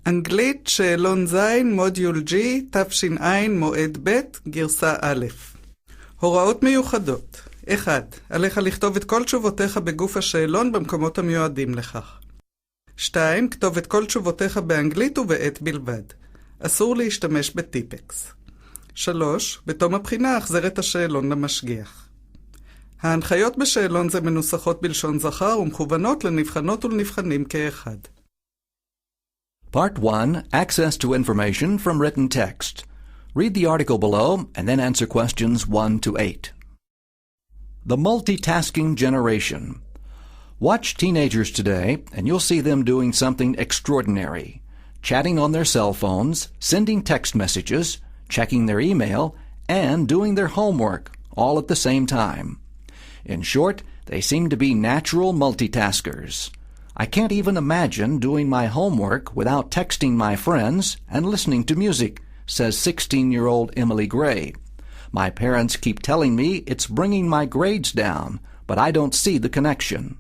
אנגלית, שאלון ז', מודיול G, תש"ע, מועד ב', גרסה א'. הוראות מיוחדות. 1. עליך לכתוב את כל תשובותיך בגוף השאלון במקומות המיועדים לכך. 2. כתוב את כל תשובותיך באנגלית ובעת בלבד. אסור להשתמש בטיפקס. 3. בתום הבחינה החזר את השאלון למשגיח. ההנחיות בשאלון זה מנוסחות בלשון זכר ומכוונות לנבחנות ולנבחנים כאחד. Part 1. Access to information from written text. Read the article below and then answer questions 1 to 8. The multitasking generation. Watch teenagers today and you'll see them doing something extraordinary. Chatting on their cell phones, sending text messages, checking their email, and doing their homework all at the same time. In short, they seem to be natural multitaskers. I can't even imagine doing my homework without texting my friends and listening to music, says 16-year-old Emily Gray. My parents keep telling me it's bringing my grades down, but I don't see the connection.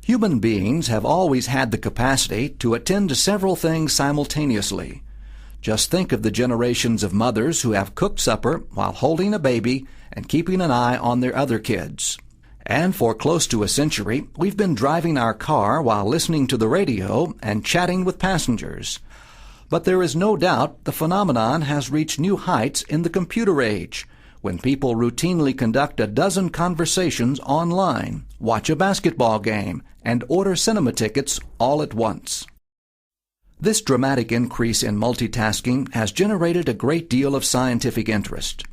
Human beings have always had the capacity to attend to several things simultaneously. Just think of the generations of mothers who have cooked supper while holding a baby and keeping an eye on their other kids. And for close to a century, we've been driving our car while listening to the radio and chatting with passengers. But there is no doubt the phenomenon has reached new heights in the computer age, when people routinely conduct a dozen conversations online, watch a basketball game, and order cinema tickets all at once. This dramatic increase in multitasking has generated a great deal of scientific interest.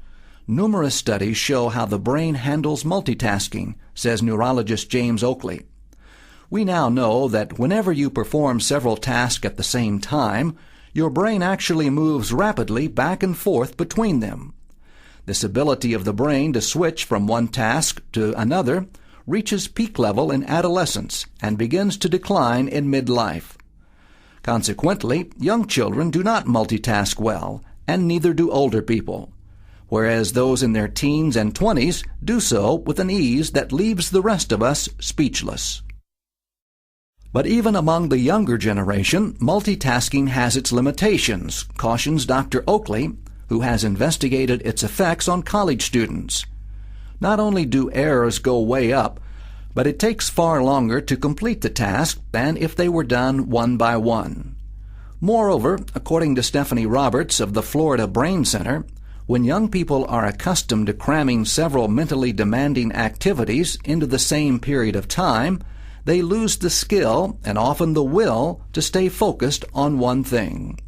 Numerous studies show how the brain handles multitasking, says neurologist James Oakley. We now know that whenever you perform several tasks at the same time, your brain actually moves rapidly back and forth between them. This ability of the brain to switch from one task to another reaches peak level in adolescence and begins to decline in midlife. Consequently, young children do not multitask well, and neither do older people, whereas those in their teens and 20s do so with an ease that leaves the rest of us speechless. But even among the younger generation, multitasking has its limitations, cautions Dr. Oakley, who has investigated its effects on college students. Not only do errors go way up, but it takes far longer to complete the task than if they were done one by one. Moreover, according to Stephanie Roberts of the Florida Brain Center, when young people are accustomed to cramming several mentally demanding activities into the same period of time, they lose the skill and often the will to stay focused on one thing.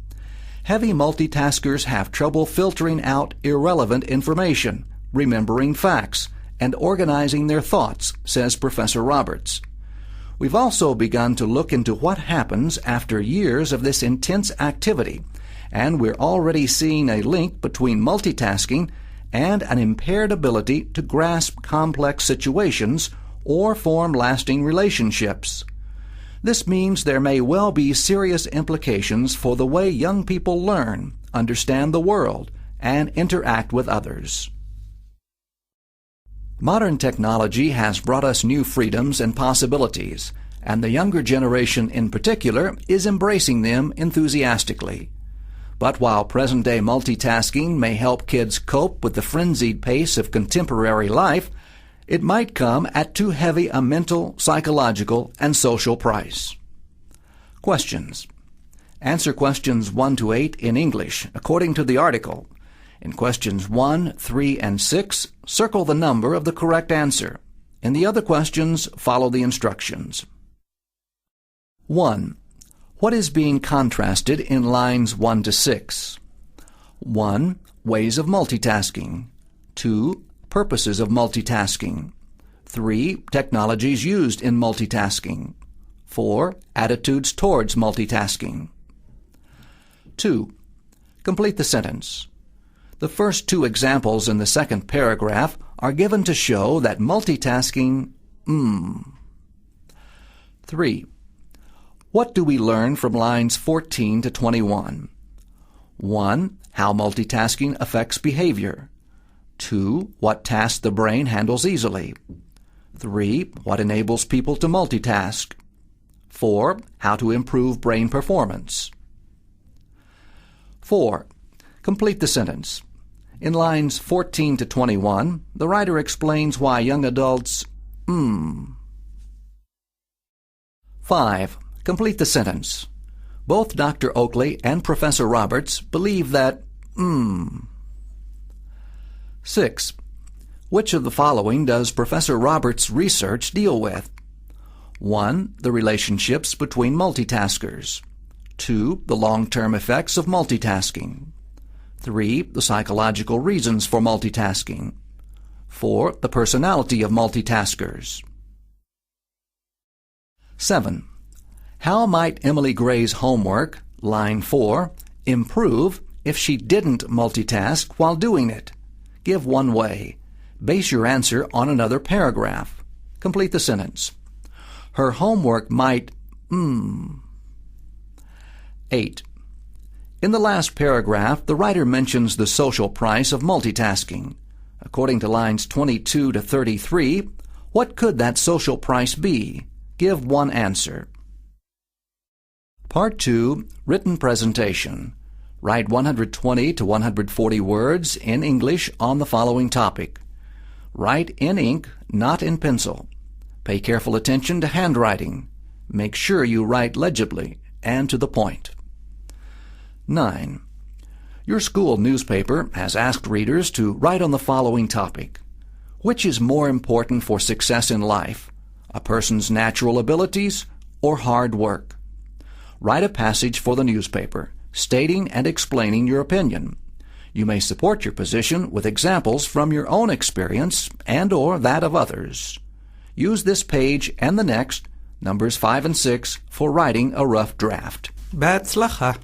Heavy multitaskers have trouble filtering out irrelevant information, remembering facts, and organizing their thoughts, says Professor Roberts. We've also begun to look into what happens after years of this intense activity, and we're already seeing a link between multitasking and an impaired ability to grasp complex situations or form lasting relationships. This means there may well be serious implications for the way young people learn, understand the world, and interact with others. Modern technology has brought us new freedoms and possibilities, and the younger generation in particular is embracing them enthusiastically. But while present-day multitasking may help kids cope with the frenzied pace of contemporary life, it might come at too heavy a mental, psychological, and social price. Questions. Answer questions 1 to 8 in English, according to the article. In questions 1, 3, and 6, circle the number of the correct answer. In the other questions, follow the instructions. 1. What is being contrasted in lines 1 to 6? 1. Ways of multitasking. 2. Purposes of multitasking. 3. Technologies used in multitasking. 4. Attitudes towards multitasking. 2. Complete the sentence. The first two examples in the second paragraph are given to show that multitasking. 3. What do we learn from lines 14 to 21? 1. How multitasking affects behavior. 2. What tasks the brain handles easily. 3. What enables people to multitask. 4. How to improve brain performance. 4. Complete the sentence. In lines 14 to 21, the writer explains why young adults 5. Complete the sentence. Both Dr. Oakley and Professor Roberts believe that 6. Which of the following does Professor Roberts' research deal with? 1. The relationships between multitaskers. 2. The long-term effects of multitasking. 3. The psychological reasons for multitasking. 4. The personality of multitaskers. 7. How might Emily Gray's homework, line 4, improve if she didn't multitask while doing it? Give one way. Base your answer on another paragraph. Complete the sentence. Her homework might 8. In the last paragraph, the writer mentions the social price of multitasking. According to lines 22 to 33, what could that social price be? Give one answer. Part 2, Written Presentation. Write 120 to 140 words in English on the following topic. Write in ink, not in pencil. Pay careful attention to handwriting. Make sure you write legibly and to the point. 9. Your school newspaper has asked readers to write on the following topic. Which is more important for success in life, a person's natural abilities or hard work? Write a passage for the newspaper, stating and explaining your opinion. You may support your position with examples from your own experience and/or that of others. Use this page and the next, numbers 5 and 6, for writing a rough draft. בהצלחה.